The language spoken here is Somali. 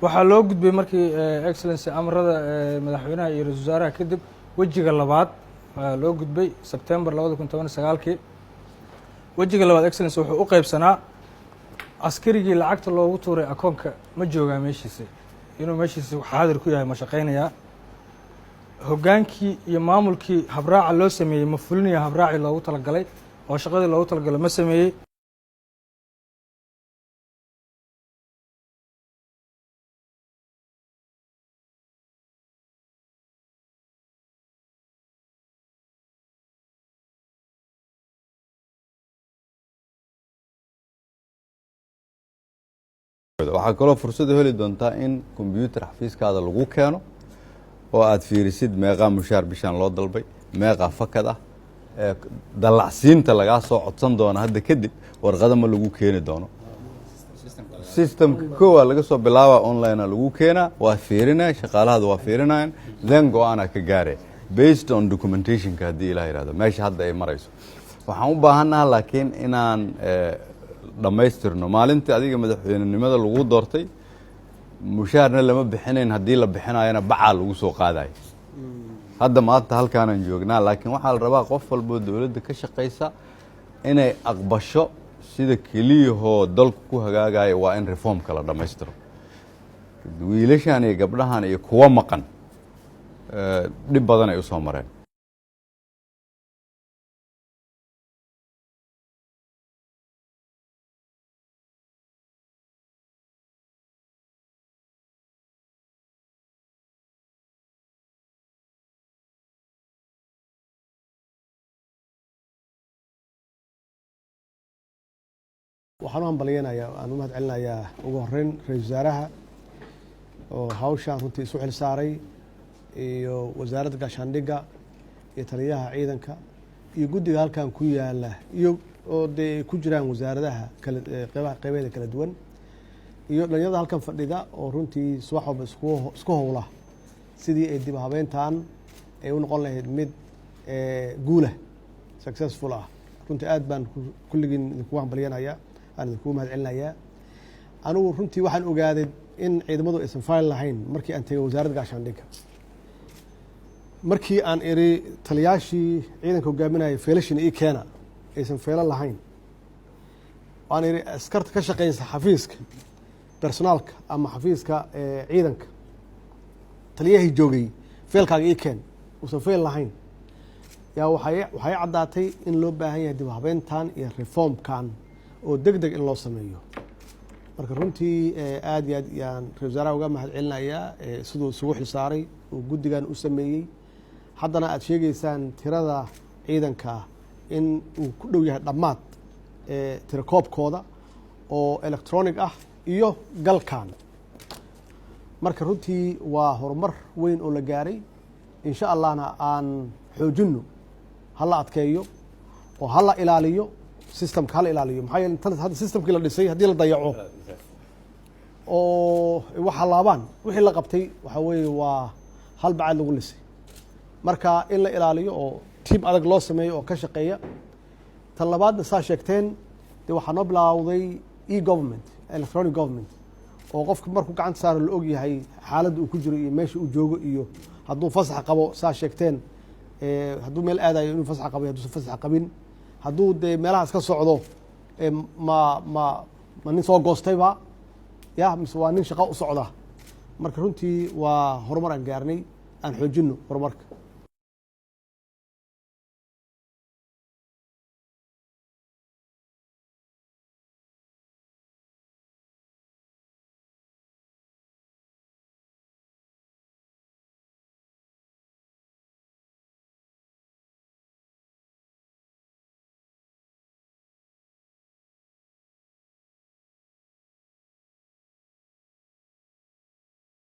waxaa loo gudbay markii excellency amarada madaxweynaha iyo ra-iisul wasaaraha kadib wejiga labaad loo gudbay September 2019 wejiga labaad excellency wuxuu u qaybsanaa askarigii lacagta loogu tuuray akoonka ma joogaa meeshiisa inuu meeshiisa xaadir ku yahay ma shaqeynayaa hogaankii iyo maamulkii habraaca loo sameeyey ma fulinaya habraacii loogu talagalay oo shaqadii loogu talagalay ma sameeyey waxaa kaloo fursad u heli doontaa in computer xafiiskaada lagu keeno oo aad fiirisid meeqa mushaar bishan loo dalbay meeqa fakad ah dalacsiinta laga soo codsan doona hadda kadib warqada ma lagu keeni doono systemka koowa laga soo bilaaba online lagu keena waa fiirinaa shaqaalaha waa fiirinayaan then go-aana ka gaare based on documentation ka hadii ilaahay yiraahdo meesha hadda ay marayso waxaan u baahanahay laakiin inaan dhamaystirno maalintii adiga madaxweynenimada lagu doortay mushaarna lama bixinayn hadii la bixinayana bacal lagu soo qaaday hadda maanta halkaan aan joognaa laakiin waxa la rabaa qof walba dawladda ka shaqeysa inay aqbasho sida kaliya dalku ku hagaagay waa in reform kala dhamaystiro wiilashan iyo gabdhahan iyo kuwa maqan dib badan ay u soo mareen waxaan u hambalyeynaya aan u mahad celinayaa ugu horeyn ra-iisul wasaaraha oo hawshaan runtii isu xil saaray iyo wasaaradda gaashaandhigga iyo taliyaha ciidanka iyo guddiga halkan ku yaala iyo oo dee ku jiraan wasaaradaha kala qeybaheeda kala duwan iyo dhalinyarada halkan fadhida oo runtii subax walba isku howla sidii ay dib habeyntaan ay u noqon lahayd mid guula successful ah runtii aad baan kulligiin idinku hambalyeynaya aan idinku mahad celinayaa anigu runtii waxaan ogaaday in ciidamadu aysan fayl lahayn markii aan tegay wasaaradda gaashaandhigga markii aan iri taliyaashii ciidanka hogaaminaya feelashina ii keena aysan feelo lahayn waan iri askarta ka shaqeysa xafiiska personaalka ama xafiiska ciidanka taliyahii joogay feelkaaga ii keen uusan feyl lahayn yaa waxay caddaatay in loo baahan yahay dib habeyntan iyo reformkan oo deg deg in loo sameeyo marka runtii aad iyo aad yaan ra-isul wasaaraha uga mahad celinayaa siduu isugu xil saaray oo guddigan u sameeyey haddana aad sheegaysaan tirada ciidanka in uu ku dhow yahay dhammaad tirakoobkooda oo electronic ah iyo galkan marka runtii waa horumar weyn oo la gaaray insha allahna aan xoojinno hala adkeeyo oo hala ilaaliyo systemka hala ilaaliyo maxaa yeelay hadda systemkii la dhisay haddii la dayaco oo waxa laabaan wixii la qabtay waxa weeye waa hal bacad lagu lisay marka in la ilaaliyo oo team adag loo sameeyo oo ka shaqeeya tan labaadna saa sheegteen dee waxaa noo bilaawday e-government electronic government oo qofka markuu gacanta saaro la og yahay xaaladda uu ku jiro iyo meesha uu joogo iyo hadduu fasax qabo saa sheegteen hadduu meel aadayo inuu fasax qabo hadduusan fasax qabin hadduu dee meelahaas ka socdo ma nin soo goostayba ya mise waa nin shaqo u socda marka runtii waa horumar aan gaarnay aan xoojinno horumarka